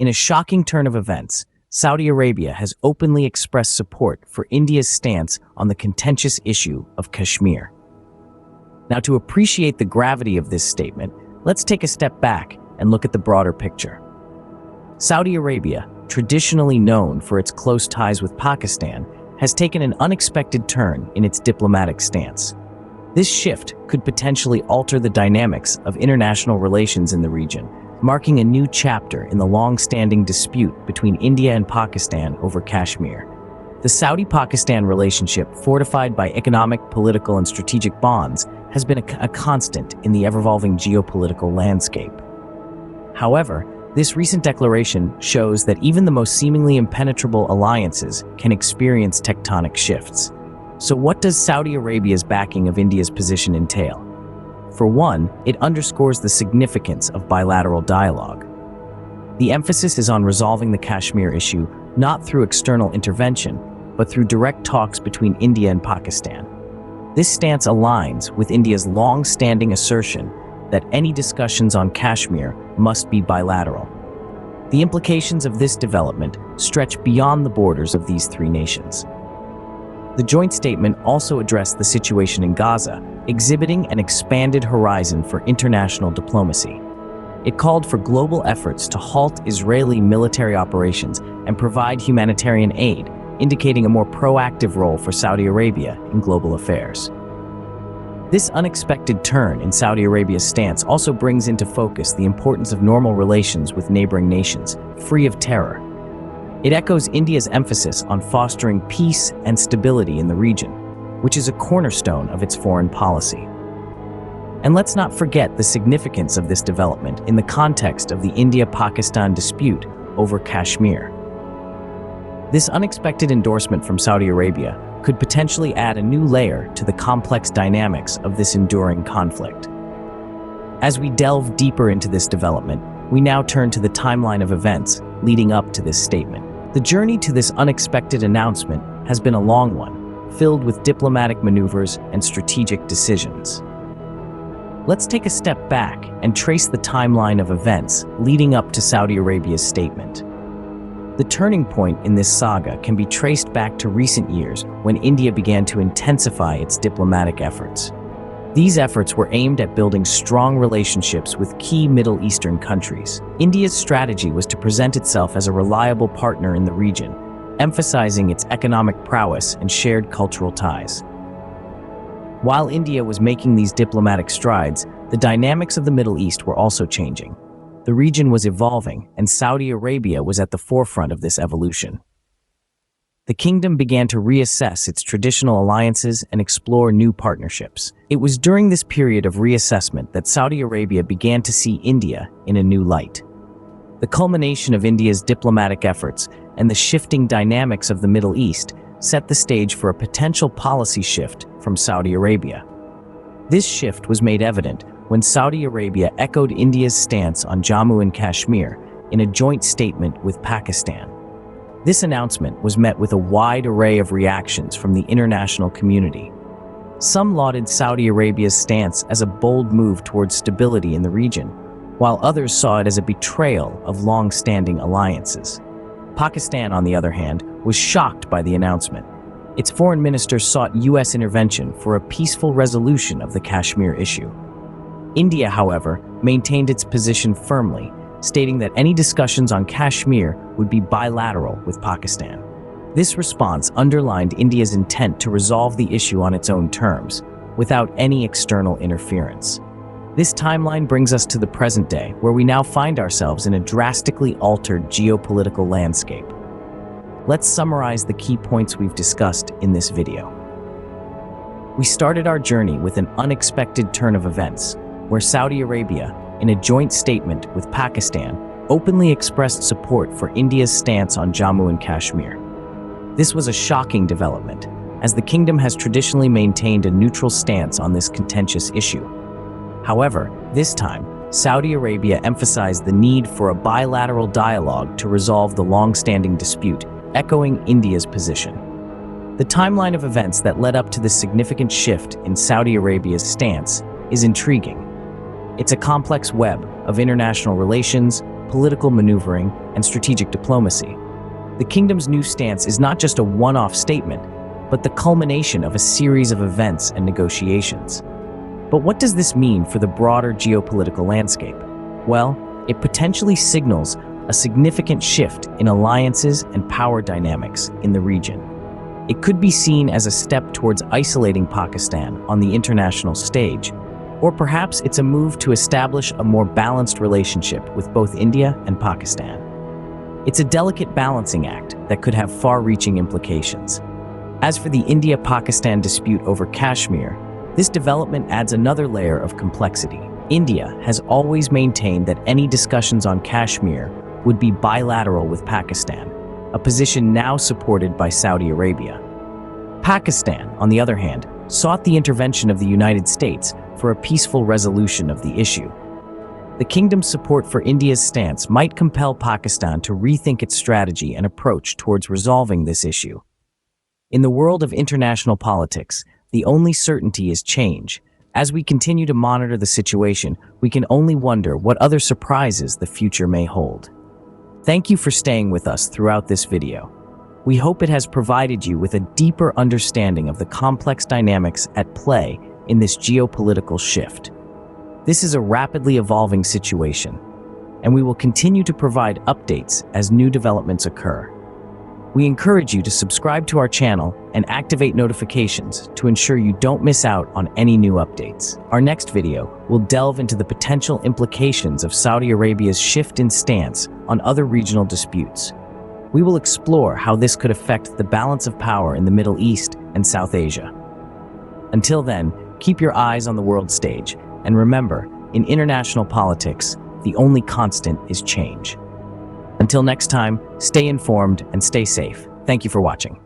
In a shocking turn of events, Saudi Arabia has openly expressed support for India's stance on the contentious issue of Kashmir. Now, to appreciate the gravity of this statement, let's take a step back and look at the broader picture. Saudi Arabia, traditionally known for its close ties with Pakistan, has taken an unexpected turn in its diplomatic stance. This shift could potentially alter the dynamics of international relations in the region, marking a new chapter in the long-standing dispute between India and Pakistan over Kashmir. The Saudi-Pakistan relationship, fortified by economic, political, and strategic bonds, has been a constant in the ever-evolving geopolitical landscape. However, this recent declaration shows that even the most seemingly impenetrable alliances can experience tectonic shifts. So what does Saudi Arabia's backing of India's position entail? For one, it underscores the significance of bilateral dialogue. The emphasis is on resolving the Kashmir issue not through external intervention, but through direct talks between India and Pakistan. This stance aligns with India's long-standing assertion that any discussions on Kashmir must be bilateral. The implications of this development stretch beyond the borders of these three nations. The joint statement also addressed the situation in Gaza, exhibiting an expanded horizon for international diplomacy. It called for global efforts to halt Israeli military operations and provide humanitarian aid, indicating a more proactive role for Saudi Arabia in global affairs. This unexpected turn in Saudi Arabia's stance also brings into focus the importance of normal relations with neighboring nations, free of terror. It echoes India's emphasis on fostering peace and stability in the region, which is a cornerstone of its foreign policy. And let's not forget the significance of this development in the context of the India-Pakistan dispute over Kashmir. This unexpected endorsement from Saudi Arabia could potentially add a new layer to the complex dynamics of this enduring conflict. As we delve deeper into this development, we now turn to the timeline of events leading up to this statement. The journey to this unexpected announcement has been a long one, filled with diplomatic maneuvers and strategic decisions. Let's take a step back and trace the timeline of events leading up to Saudi Arabia's statement. The turning point in this saga can be traced back to recent years when India began to intensify its diplomatic efforts. These efforts were aimed at building strong relationships with key Middle Eastern countries. India's strategy was to present itself as a reliable partner in the region, emphasizing its economic prowess and shared cultural ties. While India was making these diplomatic strides, the dynamics of the Middle East were also changing. The region was evolving, and Saudi Arabia was at the forefront of this evolution. The kingdom began to reassess its traditional alliances and explore new partnerships. It was during this period of reassessment that Saudi Arabia began to see India in a new light. The culmination of India's diplomatic efforts and the shifting dynamics of the Middle East set the stage for a potential policy shift from Saudi Arabia. This shift was made evident when Saudi Arabia echoed India's stance on Jammu and Kashmir in a joint statement with Pakistan. This announcement was met with a wide array of reactions from the international community. Some lauded Saudi Arabia's stance as a bold move towards stability in the region, while others saw it as a betrayal of long-standing alliances. Pakistan, on the other hand, was shocked by the announcement. Its foreign minister sought U.S. intervention for a peaceful resolution of the Kashmir issue. India, however, maintained its position firmly, stating that any discussions on Kashmir would be bilateral with Pakistan. This response underlined India's intent to resolve the issue on its own terms, without any external interference. This timeline brings us to the present day, where we now find ourselves in a drastically altered geopolitical landscape. Let's summarize the key points we've discussed in this video. We started our journey with an unexpected turn of events, where Saudi Arabia, in a joint statement with Pakistan, openly expressed support for India's stance on Jammu and Kashmir. This was a shocking development, as the kingdom has traditionally maintained a neutral stance on this contentious issue. However, this time, Saudi Arabia emphasized the need for a bilateral dialogue to resolve the long-standing dispute, echoing India's position. The timeline of events that led up to this significant shift in Saudi Arabia's stance is intriguing. It's a complex web of international relations, political maneuvering, and strategic diplomacy. The kingdom's new stance is not just a one-off statement, but the culmination of a series of events and negotiations. But what does this mean for the broader geopolitical landscape? Well, it potentially signals a significant shift in alliances and power dynamics in the region. It could be seen as a step towards isolating Pakistan on the international stage, or perhaps it's a move to establish a more balanced relationship with both India and Pakistan. It's a delicate balancing act that could have far-reaching implications. As for the India-Pakistan dispute over Kashmir, this development adds another layer of complexity. India has always maintained that any discussions on Kashmir would be bilateral with Pakistan, a position now supported by Saudi Arabia. Pakistan, on the other hand, sought the intervention of the United States for a peaceful resolution of the issue. The kingdom's support for India's stance might compel Pakistan to rethink its strategy and approach towards resolving this issue. In the world of international politics, the only certainty is change. As we continue to monitor the situation, we can only wonder what other surprises the future may hold. Thank you for staying with us throughout this video. We hope it has provided you with a deeper understanding of the complex dynamics at play in this geopolitical shift. This is a rapidly evolving situation, and we will continue to provide updates as new developments occur. We encourage you to subscribe to our channel and activate notifications to ensure you don't miss out on any new updates. Our next video will delve into the potential implications of Saudi Arabia's shift in stance on other regional disputes. We will explore how this could affect the balance of power in the Middle East and South Asia. Until then, keep your eyes on the world stage, and remember, in international politics, the only constant is change. Until next time, stay informed and stay safe. Thank you for watching.